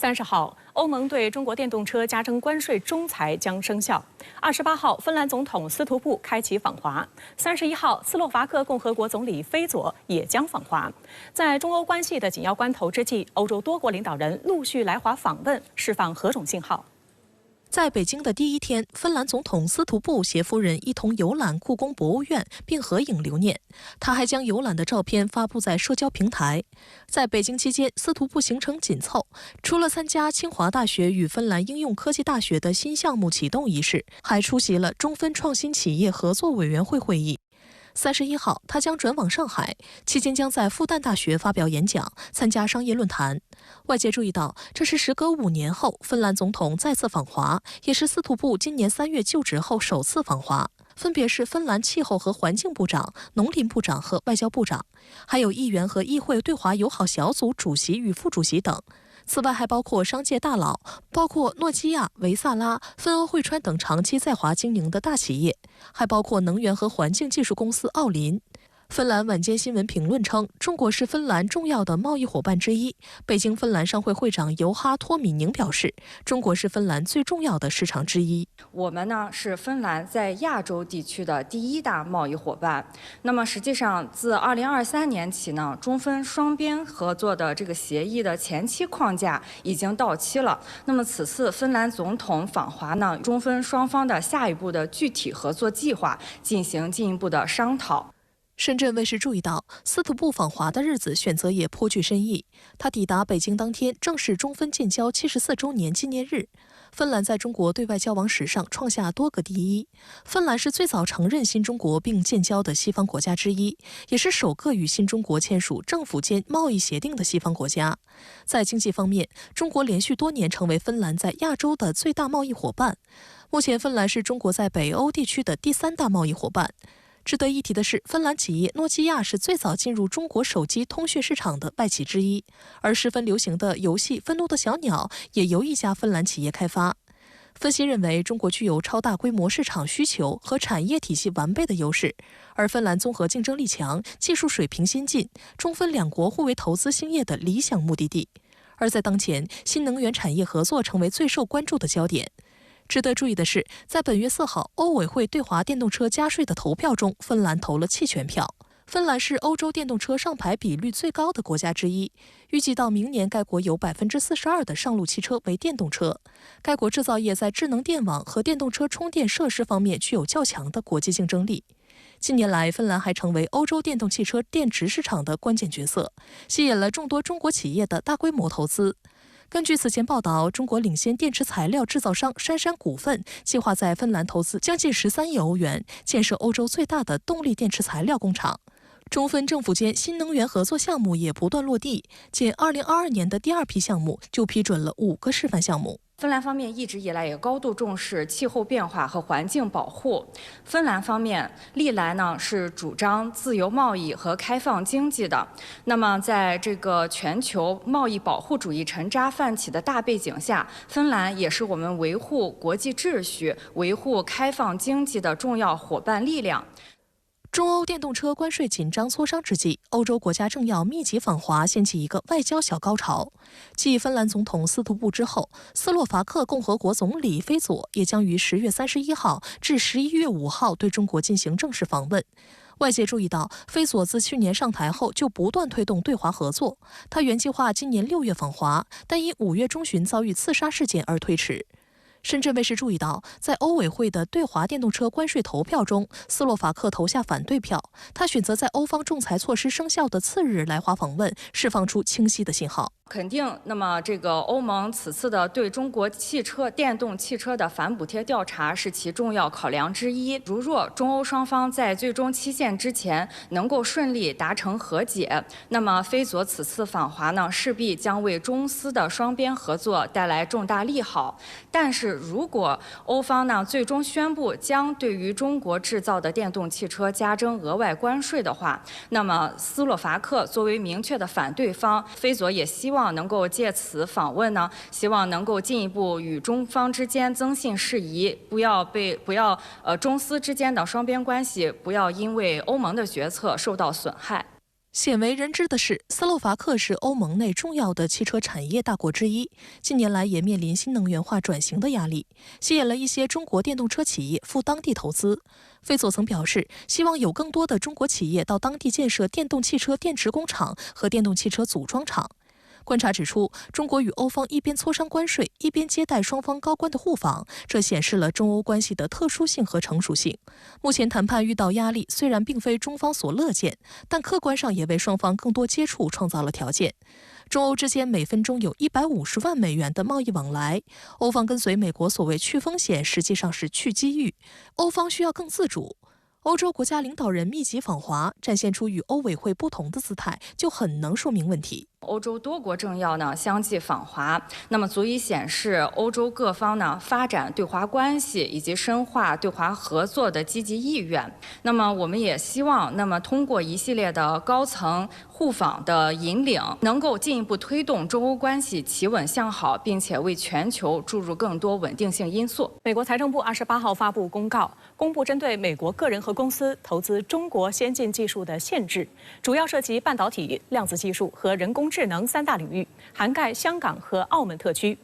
30号，欧盟对中国电动车加征关税仲裁将生效。28号，芬兰总统斯图布开启访华。31号，斯洛伐克共和国总理菲佐也将访华。在中欧关系的紧要关头之际，欧洲多国领导人陆续来华访问，释放何种信号？ 在北京的第一天，芬兰总统斯图布携夫人一同游览故宫博物院，并合影留念。他还将游览的照片发布在社交平台。在北京期间，斯图布行程紧凑，除了参加清华大学与芬兰应用科技大学的新项目启动仪式，还出席了中芬创新企业合作委员会会议。 31号，他将转往上海，期间将在复旦大学发表演讲，参加商业论坛。外界注意到，这是时隔5年后芬兰总统再次访华，也是斯图布今年3月就职后首次访华。分别是芬兰气候和环境部长、农林部长和外交部长，还有议员和议会对华友好小组主席与副主席等。 此外，还包括商界大佬，包括诺基亚、维萨拉、芬欧汇川等长期在华经营的大企业，还包括能源和环境技术公司奥林。芬兰晚间新闻评论称，中国是芬兰重要的贸易伙伴之一。北京芬兰商会会长尤哈托米宁表示，中国是芬兰最重要的市场之一。我们呢是芬兰在亚洲地区的第1大贸易伙伴。那么实际上，自2023年起呢，中芬双边合作的这个协议的前期框架已经到期了。那么此次芬兰总统访华呢，中芬双方的下一步的具体合作计划进行进一步的商讨。 深圳卫视注意到，斯图布访华的日子选择也颇具深意。他抵达北京当天，正是中芬建交74周年纪念日。芬兰在中国对外交往史上创下多个第一。芬兰是最早承认新中国并建交的西方国家之一，也是首个与新中国签署政府间贸易协定的西方国家。在经济方面，中国连续多年成为芬兰在亚洲的最大贸易伙伴。目前，芬兰是中国在北欧地区的第3大贸易伙伴。 值得一提的是，芬兰企业诺基亚是最早进入中国手机通讯市场的外企之一，而十分流行的游戏《愤怒的小鸟》也由一家芬兰企业开发。分析认为，中国具有超大规模市场需求和产业体系完备的优势，而芬兰综合竞争力强，技术水平先进，中芬两国互为投资兴业的理想目的地。而在当前，新能源产业合作成为最受关注的焦点。 值得注意的是，在本月4号，欧委会对华电动车加税的投票中，芬兰投了弃权票。芬兰是欧洲电动车上牌比率最高的国家之一，预计到明年，该国有42%的上路汽车为电动车。该国制造业在智能电网和电动车充电设施方面具有较强的国际竞争力。近年来，芬兰还成为欧洲电动汽车电池市场的关键角色，吸引了众多中国企业的大规模投资。 根据此前报道，中国领先电池材料制造商杉杉股份计划在芬兰投资将近13亿欧元，建设欧洲最大的动力电池材料工厂。中芬政府间新能源合作项目也不断落地，仅2022年的第2批项目就批准了5个示范项目。 芬兰方面一直以来也高度重视气候变化和环境保护。芬兰方面历来呢是主张自由贸易和开放经济的。那么，在这个全球贸易保护主义沉渣泛起的大背景下，芬兰也是我们维护国际秩序、维护开放经济的重要伙伴力量。 中欧电动车关税紧张磋商之际，欧洲国家政要密集访华，掀起一个外交小高潮。继芬兰总统斯图布之后，斯洛伐克共和国总理菲佐也将于10月31号至11月5号对中国进行正式访问。外界注意到，菲佐自去年上台后就不断推动对华合作。他原计划今年6月访华，但因5月中旬遭遇刺杀事件而推迟。 深圳卫视注意到，在欧委会的对华电动车关税投票中，斯洛伐克投下反对票。他选择在欧方仲裁措施生效的次日来华访问，释放出清晰的信号。 肯定，那么这个欧盟此次的对中国电动汽车的反补贴调查是其重要考量之一。如若中欧双方在最终期限之前能够顺利达成和解，那么菲佐此次访华呢，势必将为中斯的双边合作带来重大利好。但是如果欧方呢最终宣布将对于中国制造的电动汽车加征额外关税的话，那么斯洛伐克作为明确的反对方，菲佐也希望能够借此访问呢，希望能够进一步与中方之间增信事宜，不要中斯之间的双边关系不要因为欧盟的决策受到损害。鲜为人知的是，斯洛伐克是欧盟内重要的汽车产业大国之一，近年来也面临新能源化转型的压力，吸引了一些中国电动车企业赴当地投资。费佐曾表示，希望有更多的中国企业到当地建设电动汽车电池工厂和电动汽车组装厂。观察指出，中国与欧方一边磋商关税，一边接待双方高官的互访，这显示了中欧关系的特殊性和成熟性。目前谈判遇到压力，虽然并非中方所乐见，但客观上也为双方更多接触创造了条件。中欧之间每分钟有150万美元的贸易往来，欧方跟随美国所谓去风险，实际上是去机遇，欧方需要更自主。欧洲国家领导人密集访华，展现出与欧委会不同的姿态，就很能说明问题。欧洲多国政要呢相继访华，那么足以显示欧洲各方呢发展对华关系以及深化对华合作的积极意愿。那么我们也希望，那么通过一系列的高层互访的引领，能够进一步推动中欧关系企稳向好，并且为全球注入更多稳定性因素。美国财政部28号发布公告，公布针对美国个人和公司投资中国先进技术的限制，主要涉及半导体、量子技术和人工智能3大领域，涵盖香港和澳门特区。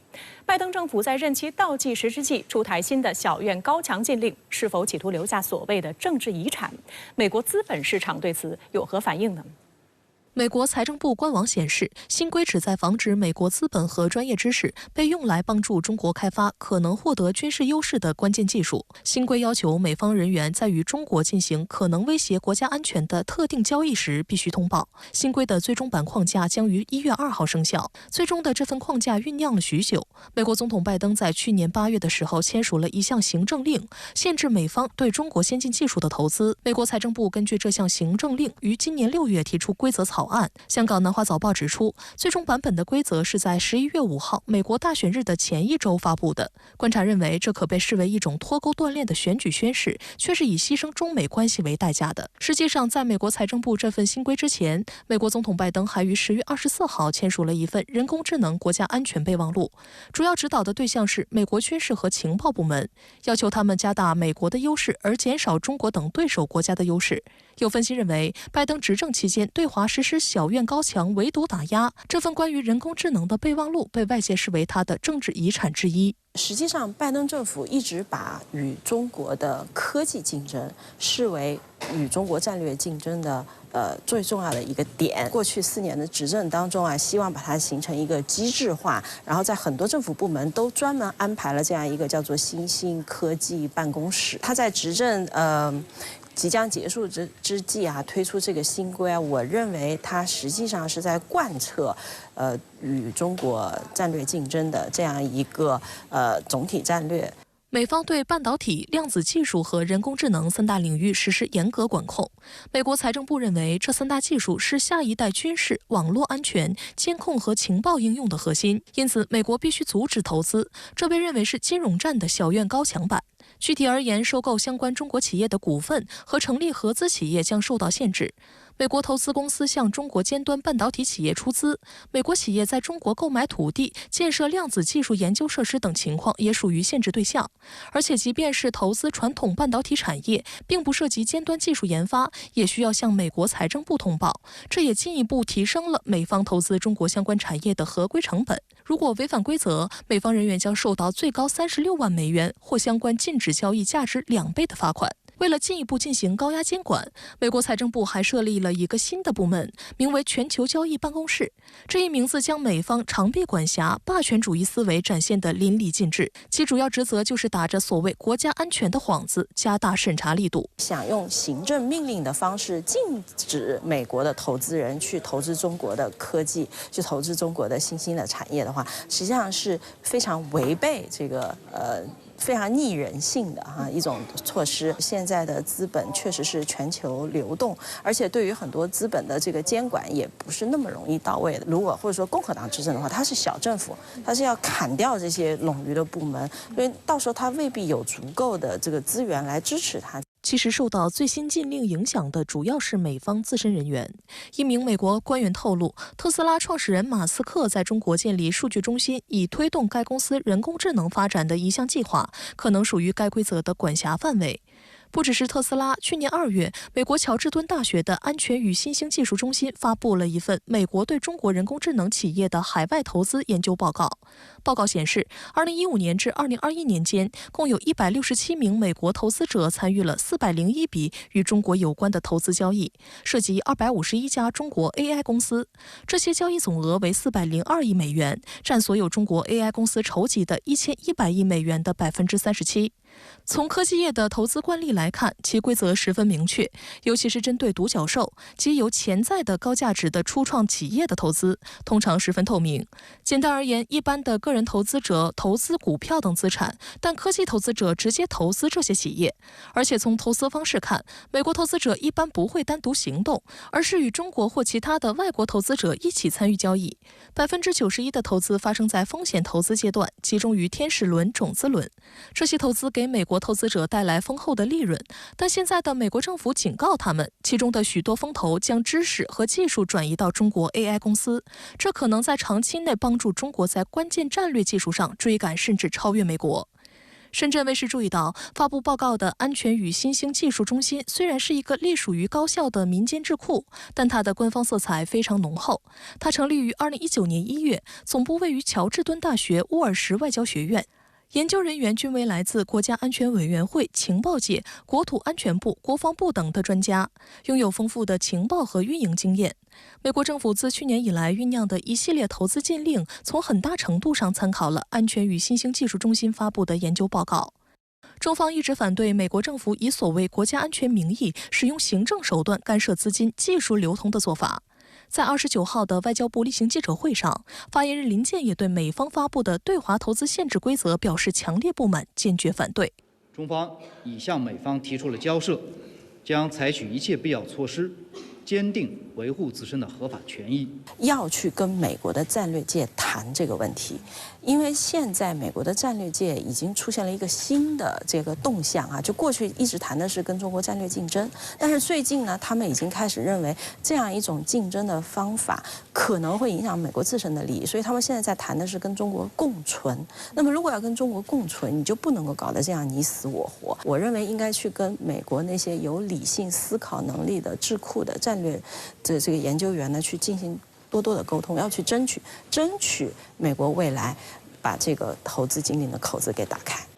拜登政府在任期倒计时之际出台新的小院高墙禁令，是否企图留下所谓的政治遗产？美国资本市场对此有何反应呢？美国财政部官网显示，新规旨在防止美国资本和专业知识被用来帮助中国开发可能获得军事优势的关键技术。新规要求美方人员在与中国进行可能威胁国家安全的特定交易时必须通报。新规的最终版框架将于1月2号生效。最终的这份框架酝酿了许久。美国总统拜登在去年8月的时候签署了一项行政令，限制美方对中国先进技术的投资。美国财政部根据这项行政令于今年6月提出规则草案。香港南华早报指出，最终版本的规则是在11月5号美国大选日的前一周发布的。观察认为，这可被视为一种脱钩断链的选举宣示，却是以牺牲中美关系为代价的。实际上，在美国财政部这份新规之前，美国总统拜登还于10月24号签署了一份人工智能国家安全备忘录，主要指导的对象是美国军事和情报部门，要求他们加大美国的优势，而减少中国等对手国家的优势。有分析认为，拜登执政期间对华实施小院高墙围堵打压，这份关于人工智能的备忘录被外界视为他的政治遗产之一。实际上，拜登政府一直把与中国的科技竞争视为与中国战略竞争的最重要的一个点。过去4年的执政当中希望把它形成一个机制化，然后在很多政府部门都专门安排了这样一个叫做新兴科技办公室。他在执政即将结束之际推出这个新规我认为它实际上是在贯彻与中国战略竞争的这样一个总体战略。美方对半导体、量子技术和人工智能3大领域实施严格管控。美国财政部认为，这3大技术是下一代军事、网络安全、监控和情报应用的核心，因此美国必须阻止投资。这被认为是金融战的小院高墙版。具体而言，收购相关中国企业的股份和成立合资企业将受到限制。美国投资公司向中国尖端半导体企业出资，美国企业在中国购买土地、建设量子技术研究设施等情况也属于限制对象。而且，即便是投资传统半导体产业，并不涉及尖端技术研发，也需要向美国财政部通报。这也进一步提升了美方投资中国相关产业的合规成本。如果违反规则，美方人员将受到最高36万美元或相关禁止交易价值2倍的罚款。为了进一步进行高压监管，美国财政部还设立了一个新的部门，名为全球交易办公室。这一名字将美方长臂管辖、霸权主义思维展现得淋漓尽致。其主要职责就是打着所谓国家安全的幌子，加大审查力度。想用行政命令的方式禁止美国的投资人去投资中国的科技，去投资中国的新兴的产业的话，实际上是非常违背这个非常逆人性的一种措施。现在的资本确实是全球流动，而且对于很多资本的这个监管也不是那么容易到位的。如果或者说共和党执政的话，它是小政府，它是要砍掉这些冗余的部门，所以到时候它未必有足够的这个资源来支持它。其实受到最新禁令影响的主要是美方自身人员。一名美国官员透露，特斯拉创始人马斯克在中国建立数据中心，以推动该公司人工智能发展的一项计划，可能属于该规则的管辖范围。不只是特斯拉，去年2月，美国乔治敦大学的安全与新兴技术中心发布了一份美国对中国人工智能企业的海外投资研究报告。报告显示，2015年至2021年间，共有167名美国投资者参与了401笔与中国有关的投资交易，涉及251家中国 AI 公司。这些交易总额为402亿美元，占所有中国 AI 公司筹集的1100亿美元的37%。从科技业的投资惯例来看，其规则十分明确，尤其是针对独角兽及有潜在的高价值的初创企业的投资，通常十分透明。简单而言，一般的个人投资者投资股票等资产，但科技投资者直接投资这些企业。而且从投资方式看，美国投资者一般不会单独行动，而是与中国或其他的外国投资者一起参与交易。91%的投资发生在风险投资阶段，集中于天使轮、种子轮。这些投资给美国投资者带来丰厚的利润，但现在的美国政府警告他们，其中的许多风投将知识和技术转移到中国 AI 公司，这可能在长期内帮助中国在关键战略技术上追赶甚至超越美国。深圳卫视注意到，发布报告的安全与新兴技术中心虽然是一个隶属于高校的民间智库，但它的官方色彩非常浓厚。它成立于2019年1月，总部位于乔治敦大学乌尔什外交学院。研究人员均为来自国家安全委员会、情报界、国土安全部、国防部等的专家，拥有丰富的情报和运营经验。美国政府自去年以来酝酿的一系列投资禁令，从很大程度上参考了安全与新兴技术中心发布的研究报告。中方一直反对美国政府以所谓国家安全名义，使用行政手段干涉资金、技术流通的做法。在29号的外交部例行记者会上，发言人林健也对美方发布的对华投资限制规则表示强烈不满，坚决反对。中方已向美方提出了交涉，将采取一切必要措施，坚定维护自身的合法权益。要去跟美国的战略界谈这个问题，因为现在美国的战略界已经出现了一个新的这个动向啊，就过去一直谈的是跟中国战略竞争，但是最近呢，他们已经开始认为这样一种竞争的方法可能会影响美国自身的利益，所以他们现在在谈的是跟中国共存。那么如果要跟中国共存，你就不能够搞得这样你死我活。我认为应该去跟美国那些有理性思考能力的智库的战略的这个研究员呢，去进行多的沟通，要去争取美国未来把这个投资禁令的口子给打开。